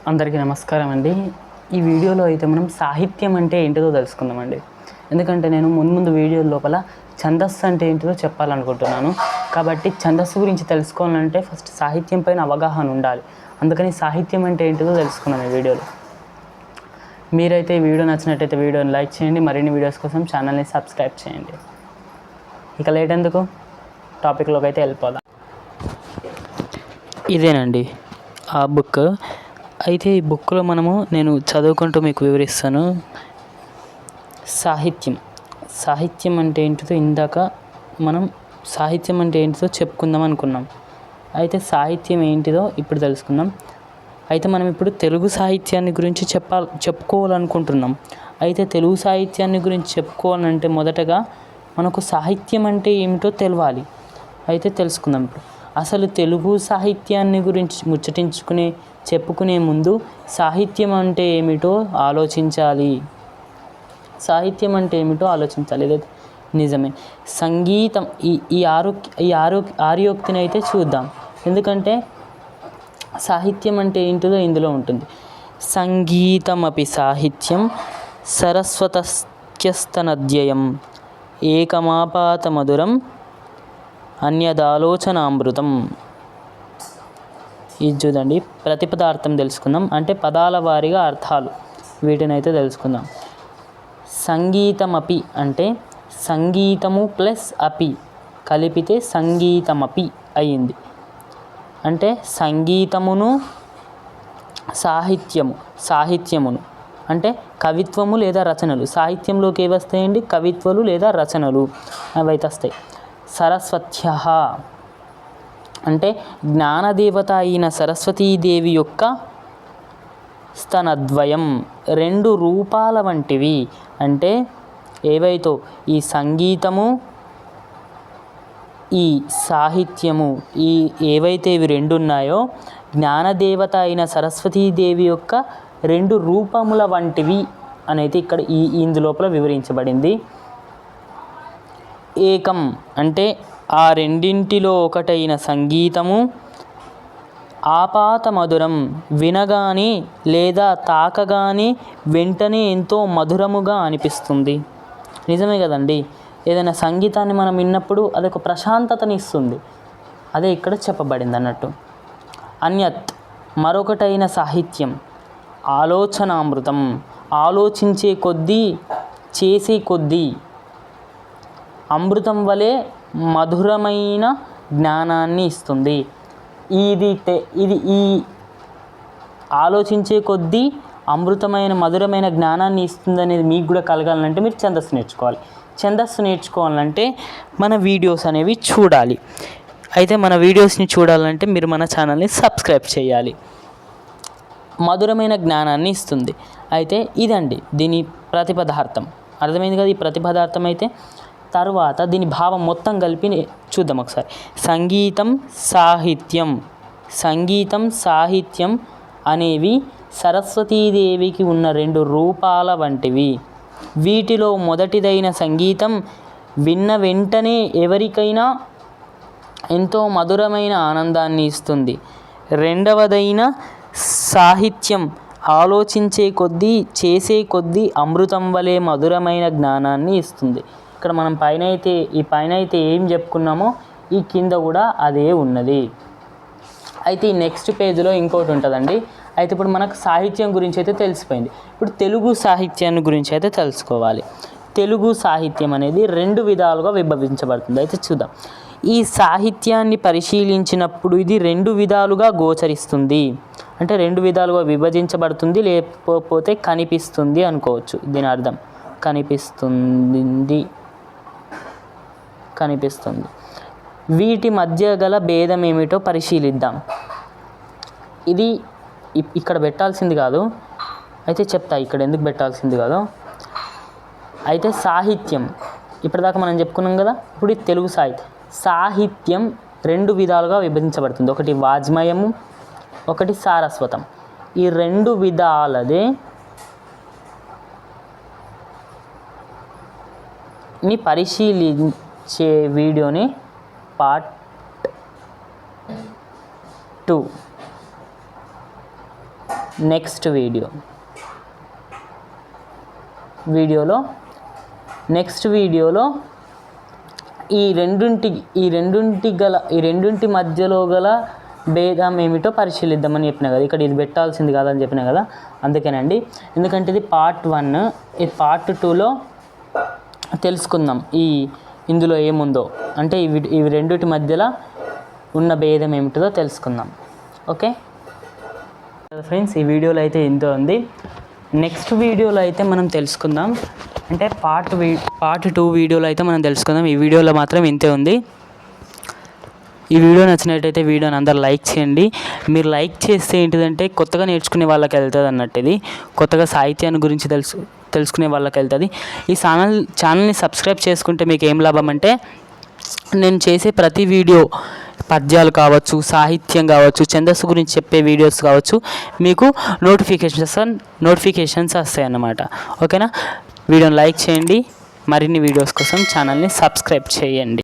అందరికీ నమస్కారం అండి. ఈ వీడియోలో అయితే మనం సాహిత్యం అంటే ఏంటిదో తెలుసుకుందామండి. ఎందుకంటే నేను ముందు వీడియో లోపల ఛందస్సు అంటే ఏంటిదో చెప్పాలనుకుంటున్నాను. కాబట్టి ఛందస్సు గురించి తెలుసుకోవాలంటే ఫస్ట్ సాహిత్యం పైన అవగాహన ఉండాలి. అందుకని సాహిత్యం అంటే ఏంటిదో తెలుసుకున్నాం ఈ వీడియోలో. మీరైతే ఈ వీడియో నచ్చినట్టయితే వీడియోని లైక్ చేయండి. మరిన్ని వీడియోస్ కోసం ఛానల్ని సబ్స్క్రైబ్ చేయండి. ఇక లేట్ ఎందుకు టాపిక్లోకి అయితే వెళ్ళిపోదాం. ఇదేనండి ఆ బుక్. అయితే ఈ బుక్లో నేను చదువుకుంటూ మీకు వివరిస్తాను. సాహిత్యం అంటే ఏంటిదో ఇందాక మనం సాహిత్యం అంటే ఏంటిదో చెప్పుకుందాం అనుకున్నాం. అయితే సాహిత్యం ఏంటిదో ఇప్పుడు తెలుసుకుందాం. అయితే మనం ఇప్పుడు తెలుగు సాహిత్యాన్ని గురించి చెప్పుకోవాలనుకుంటున్నాం. అయితే తెలుగు సాహిత్యాన్ని గురించి చెప్పుకోవాలంటే మొదటగా మనకు సాహిత్యం అంటే ఏమిటో తెలవాలి. అయితే తెలుసుకుందాం. ఇప్పుడు అసలు తెలుగు సాహిత్యాన్ని గురించి చెప్పుకునే ముందు సాహిత్యం అంటే ఏమిటో ఆలోచించాలి. ఇదైతే నిజమే. సంగీతం ఈ ఆర్యోక్తిని అయితే చూద్దాం. ఎందుకంటే సాహిత్యం అంటే ఏంటిదో ఇందులో ఉంటుంది. సంగీతమపి సాహిత్యం సరస్వతస్యస్తనధ్యయం ఏకమాపాత మధురం అన్యదాలోచనామృతం. ఇది చూడండి. ప్రతిపదార్థం తెలుసుకుందాం. అంటే పదాల వారీగా అర్థాలు వీటినైతే తెలుసుకుందాం. సంగీతమపి అంటే సంగీతము ప్లస్ అపి కలిపితే సంగీతమపి అయ్యింది. అంటే సంగీతమును సాహిత్యమును అంటే కవిత్వము లేదా రచనలు. సాహిత్యంలోకి ఏ వస్తాయండి? కవిత్వాలు లేదా రచనలు అవైతే వస్తాయి. సరస్వత్యః అంటే జ్ఞానదేవత అయిన సరస్వతీదేవి యొక్క స్తనద్వయం రెండు రూపాల వంటివి. అంటే ఏవైతో ఈ సంగీతము ఈ సాహిత్యము ఏవైతే ఇవి రెండు ఉన్నాయో జ్ఞానదేవత అయిన సరస్వతీదేవి యొక్క రెండు రూపముల వంటివి అనేది ఇక్కడ ఇందులోపల వివరించబడింది. ఏకం అంటే ఆ రెండింటిలో ఒకటైన సంగీతము ఆపాత మధురం వినగానే లేదా తాకగానే వెంటనే ఎంతో మధురముగా అనిపిస్తుంది. నిజమే కదండి. ఏదైనా సంగీతాన్ని మనం విన్నప్పుడు అదొక ప్రశాంతతని ఇస్తుంది. అదే ఇక్కడ చెప్పబడింది అన్నట్టు. అన్యత్ మరొకటైన సాహిత్యం ఆలోచనామృతం ఆలోచించే కొద్దీ చేసే కొద్దీ అమృతం వలె మధురమైన జ్ఞానాన్ని ఇస్తుంది. ఇది ఈ ఆలోచించే కొద్దీ అమృతమైన మధురమైన జ్ఞానాన్ని ఇస్తుంది అనేది మీకు కూడా కలగాలంటే మీరు ఛందస్సు నేర్చుకోవాలి. ఛందస్సు నేర్చుకోవాలంటే మన వీడియోస్ అనేవి చూడాలి. అయితే మన వీడియోస్ని చూడాలంటే మీరు మన ఛానల్ని సబ్స్క్రైబ్ చేయాలి. మధురమైన జ్ఞానాన్ని ఇస్తుంది. అయితే ఇదండి దీని ప్రతిపదార్థం. అర్థమైంది కదా? ఈ ప్రతిపదార్థం అయితే తర్వాత దీని భావం మొత్తం కలిపి చూద్దాం ఒకసారి. సంగీతం సాహిత్యం అనేవి సరస్వతీదేవికి ఉన్న రెండు రూపాల వంటివి. వీటిలో మొదటిదైన సంగీతం విన్న వెంటనే ఎవరికైనా ఎంతో మధురమైన ఆనందాన్ని ఇస్తుంది. రెండవదైన సాహిత్యం ఆలోచించే కొద్దీ చేసే కొద్దీ అమృతం వలె మధురమైన జ్ఞానాన్ని ఇస్తుంది. ఇక్కడ మనం పైన అయితే ఏం చెప్పుకున్నామో ఈ కింద కూడా అదే ఉన్నది. అయితే ఈ నెక్స్ట్ పేజ్లో ఇంకోటి ఉంటుందండి. అయితే ఇప్పుడు మనకు సాహిత్యం గురించి అయితే తెలిసిపోయింది. ఇప్పుడు తెలుగు సాహిత్యాన్ని గురించి అయితే తెలుసుకోవాలి. తెలుగు సాహిత్యం అనేది రెండు విధాలుగా విభజించబడుతుంది. అయితే చూద్దాం. ఈ సాహిత్యాన్ని పరిశీలించినప్పుడు ఇది రెండు విధాలుగా గోచరిస్తుంది. అంటే రెండు విధాలుగా విభజించబడుతుంది, లేకపోతే కనిపిస్తుంది అనుకోవచ్చు. దీని అర్థం కనిపిస్తుంది. వీటి మధ్య గల భేదం ఏమిటో పరిశీలిద్దాం. ఇది ఇక్కడ పెట్టాల్సింది కాదు. అయితే చెప్తా ఇక్కడ ఎందుకు పెట్టాల్సింది కాదు. అయితే సాహిత్యం ఇప్పటిదాకా మనం చెప్పుకున్నాం కదా. ఇప్పుడు ఈ తెలుగు సాహిత్యం రెండు విధాలుగా విభజించబడుతుంది. ఒకటి వాజ్మయము, ఒకటి సారస్వతం. ఈ రెండు విధాలదే పరిశీలించే వీడియోని పార్ట్ 2 నెక్స్ట్ వీడియోలో ఈ రెండింటి మధ్యలో గల భేదం ఏమిటో పరిశీలిద్దామని చెప్పినా కదా. ఇక్కడ ఇది పెట్టాల్సింది కాదని చెప్పినా కదా, అందుకేనండి. ఎందుకంటే ఇది పార్ట్ 1, ఇది పార్ట్ 2లో తెలుసుకుందాం ఇందులో ఏముందో. అంటే ఇవి రెండింటి మధ్యలో ఉన్న భేదం ఏమిటో తెలుసుకుందాం. ఓకే ఫ్రెండ్స్, ఈ వీడియోలో అయితే ఇంతో ఉంది. నెక్స్ట్ వీడియోలో అయితే మనం తెలుసుకుందాం, అంటే పార్ట్ 2 వీడియోలో అయితే మనం తెలుసుకుందాం. ఈ వీడియోలో మాత్రం ఇంతే ఉంది. ఈ వీడియో నచ్చినట్టయితే వీడియోని అందరు లైక్ చేయండి. మీరు లైక్ చేస్తే ఏంటిదంటే కొత్తగా నేర్చుకునే వాళ్ళకి వెళ్తుంది అన్నట్టు, ఇది కొత్తగా సాహిత్యాన్ని గురించి తెలుసుకునే వాళ్ళకి వెళ్తుంది. ఈ ఛానల్ని సబ్స్క్రైబ్ చేసుకుంటే మీకు ఏం లాభం అంటే, నేను చేసే ప్రతి వీడియో పద్యాలు కావచ్చు, సాహిత్యం కావచ్చు, ఛందస్సు గురించి చెప్పే వీడియోస్ కావచ్చు, మీకు నోటిఫికేషన్స్ వస్తాయి అన్నమాట. ఓకేనా, వీడియోని లైక్ చేయండి. మరిన్ని వీడియోస్ కోసం ఛానల్ని సబ్స్క్రైబ్ చేయండి.